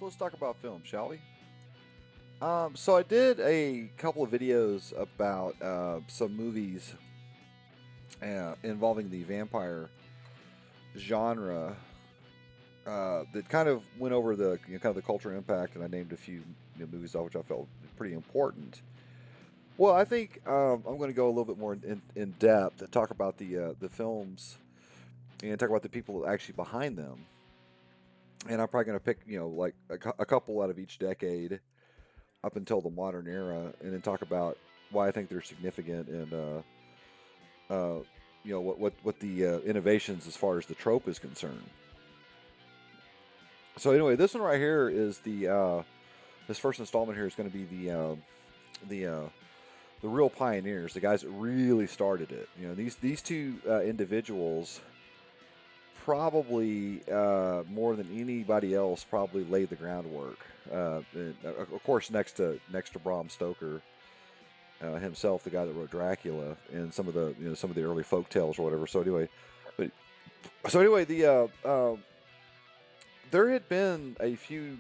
let's talk about film, shall we? So I did a couple of videos about some movies involving the vampire genre that kind of went over the kind of the cultural impact, and I named a few movies off which I felt pretty important. Well, I think I'm going to go a little bit more in depth and talk about the films and talk about the people actually behind them. And I'm probably going to pick like a couple out of each decade up until the modern era, and then talk about why I think they're significant and uh, what the innovations as far as the trope is concerned. So anyway, this one right here is the this first installment here is going to be the the real pioneers, the guys that really started it. These two individuals probably more than anybody else probably laid the groundwork. Of course, next to Bram Stoker himself, the guy that wrote Dracula and some of the some of the early folk tales or whatever. But so anyway, there had been a few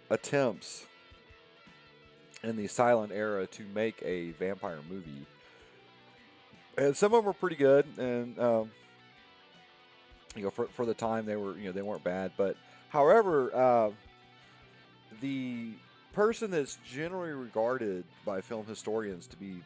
attempts in the silent era to make a vampire movie, and some of them were pretty good, and for the time they were they weren't bad. But however, the person that's generally regarded by film historians to be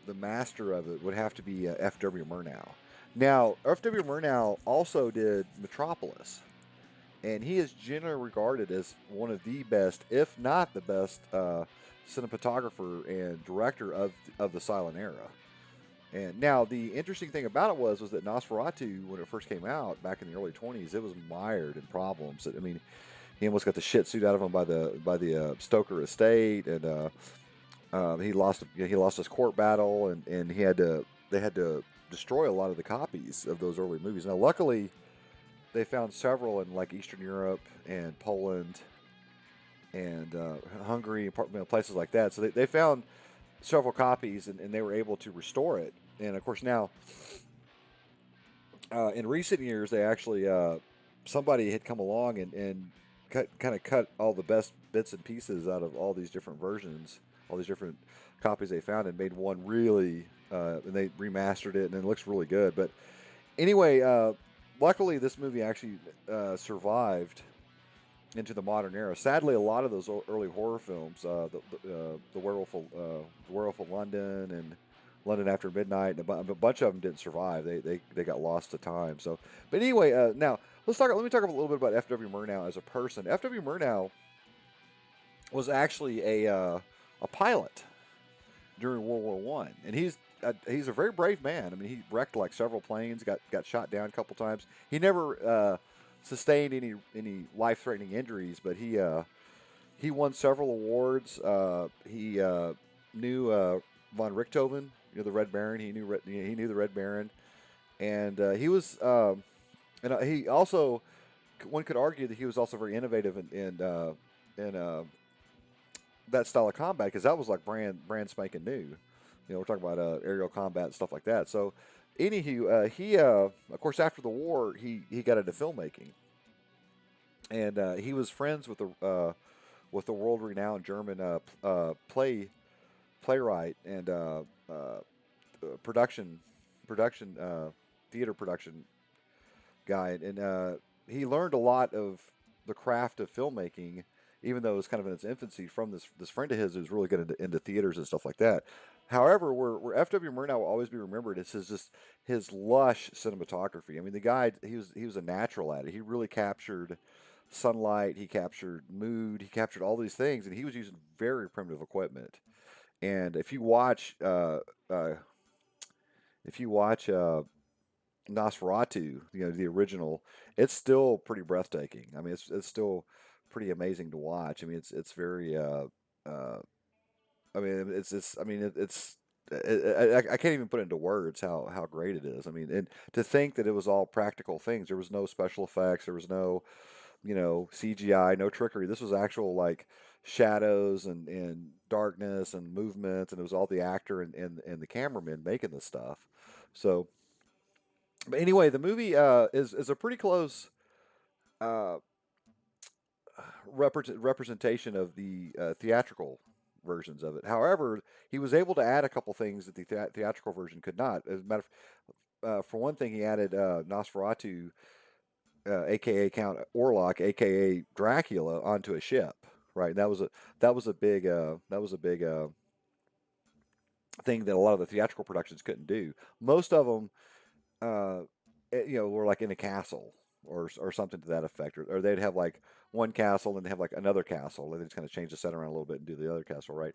the master of it would have to be F.W. Murnau. Now, F.W. Murnau also did Metropolis, and he is generally regarded as one of the best, if not the best, cinematographer and director of the silent era. And now the interesting thing about it was that Nosferatu, when it first came out back in the early 20s, it was mired in problems. I mean, he almost got the shit suit out of him by the Stoker estate, and he lost his court battle, and they had to destroy a lot of the copies of those early movies. Now, luckily, they found several in like Eastern Europe and Poland and Hungary, places like that. So they found several copies, and they were able to restore it. And of course, now in recent years, they actually somebody had come along and kind of cut all the best bits and pieces out of all these different versions, all these different copies they found, and made one really, and they remastered it, and it looks really good. But anyway, luckily, this movie actually survived into the modern era. Sadly, a lot of those early horror films, the Werewolf of London and London After Midnight, and a bunch of them didn't survive. They got lost to time. So, but anyway, now let me talk a little bit about F.W. Murnau as a person. F.W. Murnau was actually a pilot during World War One, and he's a very brave man. I mean, he wrecked like several planes, got shot down a couple times. He never sustained any life threatening injuries, but he won several awards. He knew von Richthofen, the Red Baron. He knew the Red Baron, and he was and he also, one could argue that he was also very innovative in that style of combat, because that was like brand spanking new. We're talking about aerial combat and stuff like that. So, anywho, he of course after the war he got into filmmaking, and he was friends with the world renowned German playwright and production production theater production guy, and he learned a lot of the craft of filmmaking, even though it was kind of in its infancy, from this friend of his who's really good into theaters and stuff like that. However, where F.W. Murnau will always be remembered is his lush cinematography. I mean, the guy, he was a natural at it. He really captured sunlight, he captured mood, he captured all these things, and he was using very primitive equipment. And if you watch Nosferatu, the original, it's still pretty breathtaking. I mean, it's still pretty amazing to watch. I mean, it's very uh, I mean, I can't even put it into words how great it is. I mean, and to think that it was all practical things. There was no special effects. There was no CGI, no trickery. This was actual like shadows and darkness and movements, and it was all the actor and the cameraman making this stuff. So, but anyway, the movie is a pretty close. Uh, representation of the theatrical versions of it. However, he was able to add a couple things that the theatrical version could not. As a matter for one thing, he added Nosferatu, aka Count Orlok, aka Dracula, onto a ship. Right, that was a big thing that a lot of the theatrical productions couldn't do. Most of them, uh, were like in a castle or something to that effect, or they'd have like one castle and they have like another castle. They just kind of change the set around a little bit and do the other castle, right?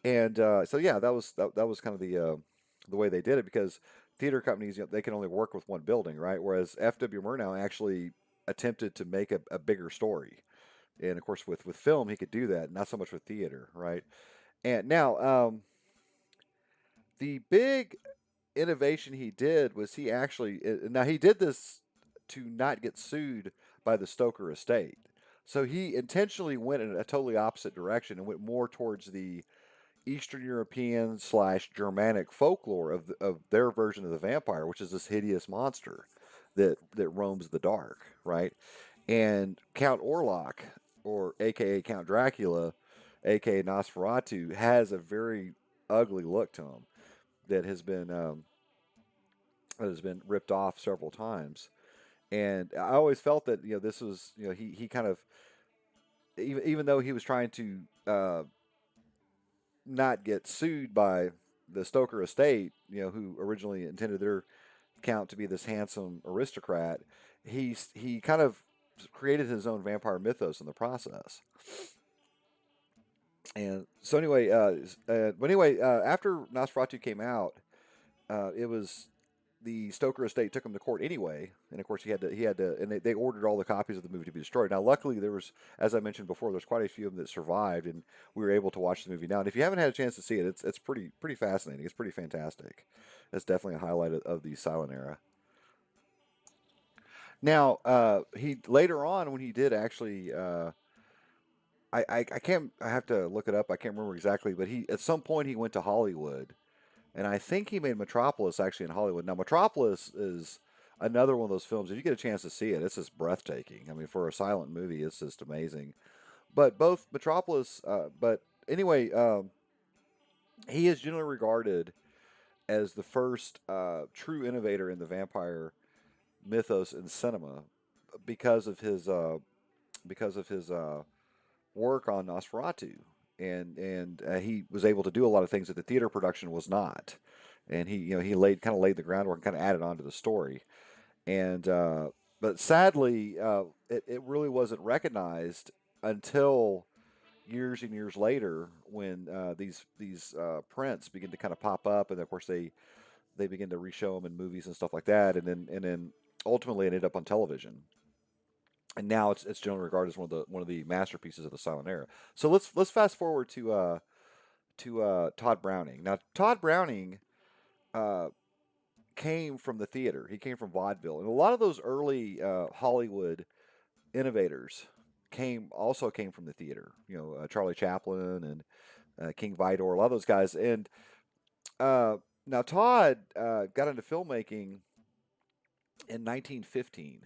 And so yeah, that was kind of the way they did it because theater companies, they can only work with one building, right? Whereas F.W. Murnau actually attempted to make a bigger story, and of course with film he could do that, not so much with theater, right? And now the big innovation he did was he actually now he did this to not get sued by the Stoker estate. So he intentionally went in a totally opposite direction and went more towards the Eastern European slash Germanic folklore of their version of the vampire, which is this hideous monster that roams the dark, right? And Count Orlok, or AKA Count Dracula, AKA Nosferatu, has a very ugly look to him that has been ripped off several times. And I always felt that this was he kind of even though he was trying to not get sued by the Stoker estate, who originally intended their count to be this handsome aristocrat, he kind of created his own vampire mythos in the process. And so anyway, after Nosferatu came out, it was the Stoker estate took him to court anyway, and of course and they ordered all the copies of the movie to be destroyed. Now, luckily, there was, as I mentioned before, there's quite a few of them that survived, and we were able to watch the movie now. And if you haven't had a chance to see it, it's pretty fascinating. It's pretty fantastic. It's definitely a highlight of the silent era. Now, he later on when he did actually, I can't, I have to look it up. I can't remember exactly, but he at some point he went to Hollywood, and I think he made Metropolis actually in Hollywood. Now, Metropolis is another one of those films. If you get a chance to see it, it's just breathtaking. I mean, for a silent movie, it's just amazing. But both Metropolis, but anyway, he is generally regarded as the first true innovator in the vampire mythos in cinema because of his because of his work on Nosferatu, and he was able to do a lot of things that the theater production was not, and he laid the groundwork and kind of added on to the story, and but sadly, it really wasn't recognized until years and years later when these prints begin to kind of pop up, and of course they begin to reshow them in movies and stuff like that, and then ultimately it ended up on television, and now it's generally regarded as one of the masterpieces of the silent era. So let's fast forward to Todd Browning. Now Todd Browning uh, came from the theater. He came from vaudeville, and a lot of those early Hollywood innovators came from the theater. Charlie Chaplin and King Vidor, a lot of those guys. And uh, now Todd got into filmmaking in 1915.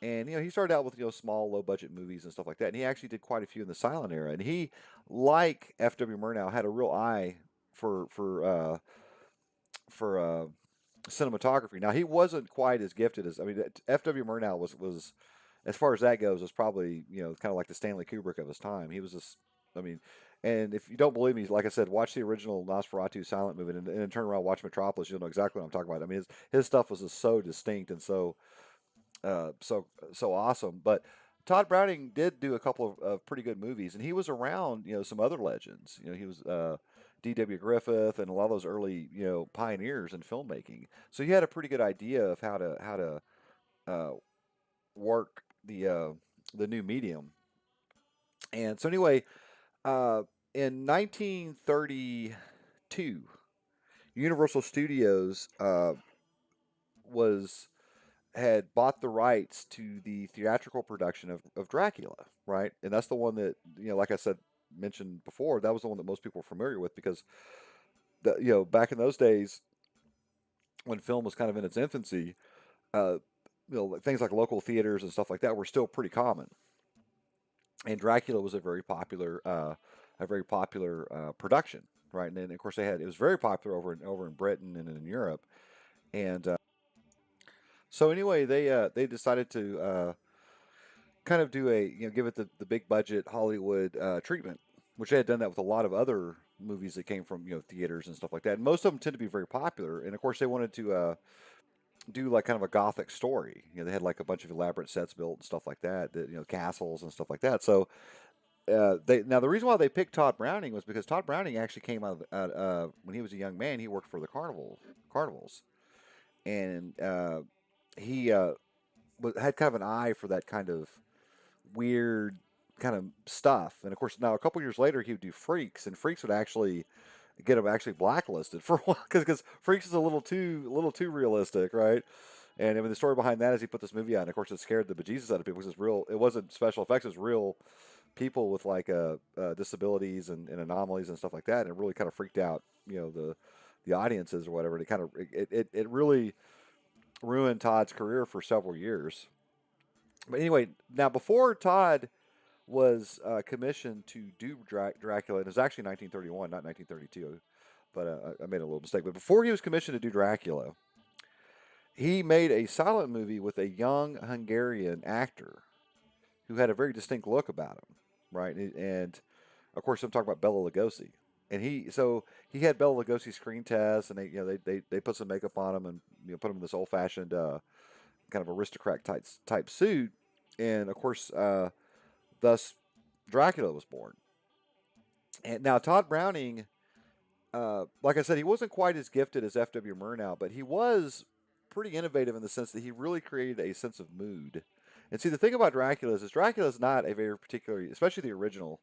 And he started out with small, low budget movies and stuff like that. And he actually did quite a few in the silent era. And he, like F.W. Murnau, had a real eye for for cinematography. Now he wasn't quite as gifted as F.W. Murnau was as far as that goes was probably kind of like the Stanley Kubrick of his time. He was just I mean, and if you don't believe me, like I said, watch the original Nosferatu silent movie and then turn around and watch Metropolis. You'll know exactly what I'm talking about. I mean, his stuff was just so distinct and so awesome. But Todd Browning did do a couple of pretty good movies, and he was around some other legends. He was D.W. Griffith and a lot of those early pioneers in filmmaking. So he had a pretty good idea of how to uh, work the new medium. And so anyway, uh, in 1932, Universal Studios was had bought the rights to the theatrical production of Dracula, right? And that's the one that, like I said, mentioned before, that was the one that most people were familiar with because, back in those days when film was kind of in its infancy, uh, things like local theaters and stuff like that were still pretty common. and Dracula was a very popular production, right? And then of course it was very popular over in Britain and in Europe, and so anyway, they decided to kind of do give it the big budget Hollywood treatment, which they had done that with a lot of other movies that came from theaters and stuff like that. And most of them tend to be very popular, and of course they wanted to do like kind of a gothic story. They had like a bunch of elaborate sets built and stuff like that, castles and stuff like that. So they now the reason why they picked Todd Browning was because Todd Browning actually came when he was a young man. He worked for the carnivals, and he had kind of an eye for that kind of weird kind of stuff. And of course, now a couple years later, he would do Freaks, and Freaks would actually get him actually blacklisted for a while because Freaks is a little too realistic, right? And I mean, the story behind that is he put this movie out, and of course, it scared the bejesus out of people because it's real. It wasn't special effects; it was real people with like disabilities and anomalies and stuff like that, and it really kind of freaked out, the audiences or whatever. And it really ruined Todd's career for several years. But anyway, now before Todd was commissioned to do Dracula, and it was actually 1931, not 1932, but I made a little mistake. But before he was commissioned to do Dracula, he made a silent movie with a young Hungarian actor who had a very distinct look about him, right? And of course, I'm talking about Bela Lugosi. And he had Bela Lugosi screen tests, and they put some makeup on him and put him in this old fashioned kind of aristocrat type suit, and of course, thus Dracula was born. And now Todd Browning, like I said, he wasn't quite as gifted as F.W. Murnau, but he was pretty innovative in the sense that he really created a sense of mood. And see, the thing about Dracula is Dracula is not a very particularly, especially the original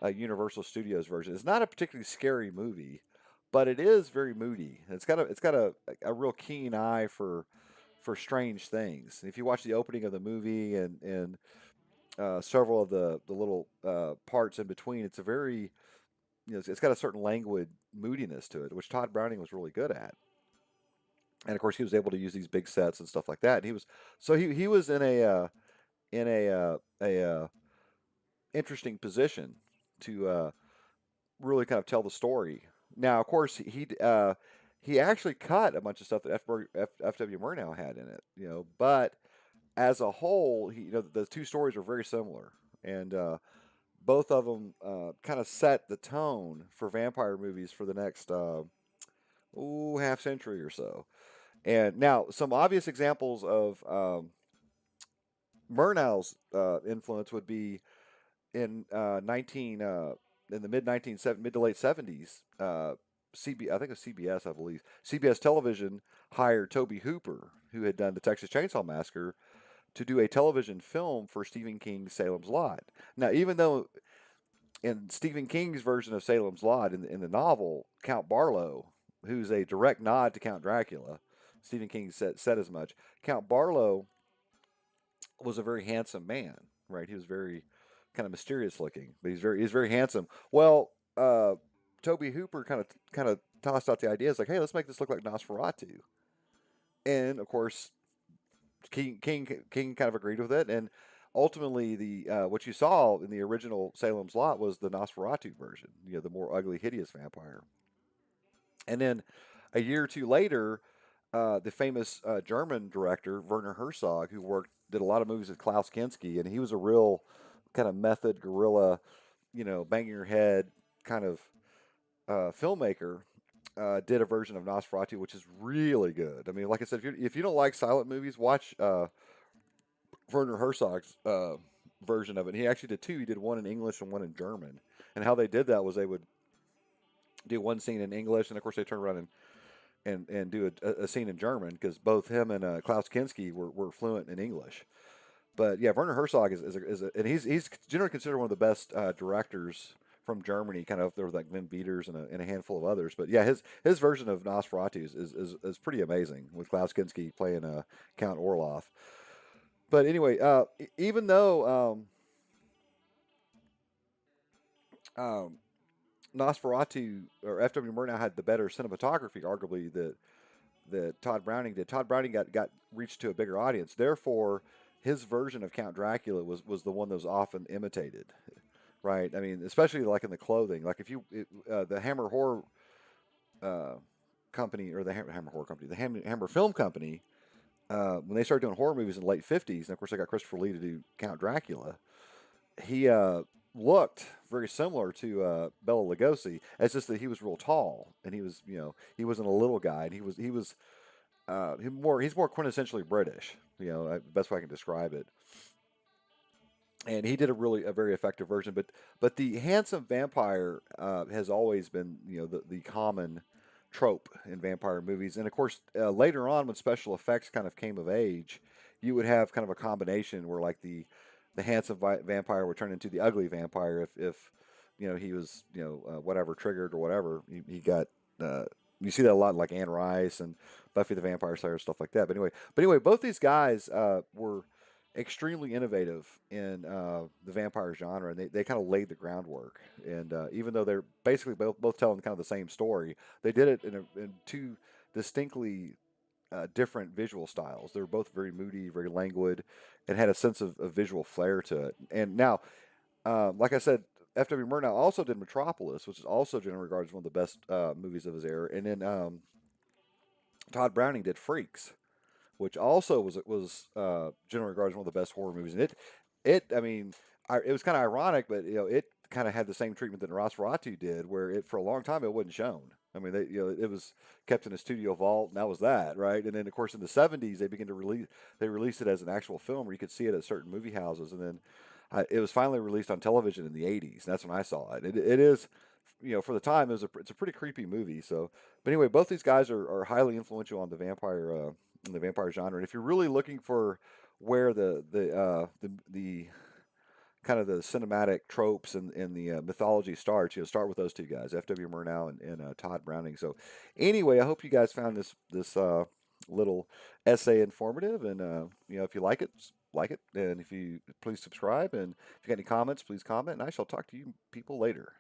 Universal Studios version, it's not a particularly scary movie, but it is very moody. It's got a real keen eye for strange things. If you watch the opening of the movie and several of the little parts in between, it's a very it's got a certain languid moodiness to it, which Todd Browning was really good at. And of course, he was able to use these big sets and stuff like that. And he was in a interesting position to really kind of tell the story. Now, of course, he actually cut a bunch of stuff that F.W. Murnau had in it, but as a whole, the two stories are very similar, and both of them kind of set the tone for vampire movies for the next half century or so. And now, some obvious examples of Murnau's influence would be in 19 in the mid to late 70s. I think it was CBS, I believe. CBS Television hired Toby Hooper, who had done the Texas Chainsaw Massacre, to do a television film for Stephen King's Salem's Lot. Now, even though in Stephen King's version of Salem's Lot, in the novel, Count Barlow, who's a direct nod to Count Dracula, Stephen King said as much. Count Barlow was a very handsome man, right? He was very kind of mysterious looking, but he's very handsome. Well, Toby Hooper kind of tossed out the idea. It's like, hey, let's make this look like Nosferatu, and of course, King kind of agreed with it, and ultimately the what you saw in the original Salem's Lot was the Nosferatu version, the more ugly, hideous vampire. And then a year or two later, the famous German director Werner Herzog, who did a lot of movies with Klaus Kinski, and he was a real kind of method guerrilla, banging your head kind of filmmaker. Did a version of Nosferatu, which is really good. I mean, like I said, if you don't like silent movies, watch Werner Herzog's version of it. He actually did two. He did one in English and one in German. And how they did that was they would do one scene in English, and of course they turn around and do a scene in German because both him and Klaus Kinski were fluent in English. But yeah, Werner Herzog and he's generally considered one of the best directors from Germany. Kind of there were like Glenn Beaters and a handful of others. But yeah, his version of Nosferatu is pretty amazing with Klaus Kinski playing Count Orloff. But anyway, even though Nosferatu or F.W. Murnau had the better cinematography, arguably that Todd Browning did. Todd Browning got reached to a bigger audience. Therefore, his version of Count Dracula was the one that was often imitated, right? I mean, especially like in the clothing. Like if the Hammer Horror uh, Company, or the Hammer Horror Company, the Hammer Film Company, when they started doing horror movies in the late '50s, and of course they got Christopher Lee to do Count Dracula, he looked very similar to Bela Lugosi. It's just that he was real tall, and he was, he wasn't a little guy, and he's more quintessentially British. Best way I can describe it. And he did a very effective version. But the handsome vampire has always been, the common trope in vampire movies. And of course, later on, when special effects kind of came of age, you would have kind of a combination where like the handsome vampire would turn into the ugly vampire if he was, whatever, triggered or whatever. He got. You see that a lot in like Anne Rice and Buffy the Vampire Slayer, stuff like that. But anyway, both these guys were extremely innovative in the vampire genre, and they kind of laid the groundwork. And even though they're basically both telling kind of the same story, they did it in two distinctly different visual styles. They were both very moody, very languid, and had a sense of visual flair to it. And now, like I said, F.W. Murnau also did Metropolis, which is also generally regarded as one of the best movies of his era. And then Todd Browning did Freaks, which also was generally regarded as one of the best horror movies. And I mean, it was kind of ironic, but it kind of had the same treatment that Nosferatu did, where it for a long time it wasn't shown. I mean, it was kept in a studio vault, and that was that, right? And then, of course, in the '70s, they released it as an actual film where you could see it at certain movie houses, and then it was finally released on television in the '80s. And that's when I saw it. It is, for the time, it's a pretty creepy movie. So, but anyway, both these guys are highly influential on the vampire genre. And if you're really looking for where the kind of the cinematic tropes and the mythology starts, start with those two guys, F.W. Murnau and Todd Browning. So, anyway, I hope you guys found this little essay informative, and if you like it, and if you please subscribe, and if you got any comments, please comment, and I shall talk to you people later.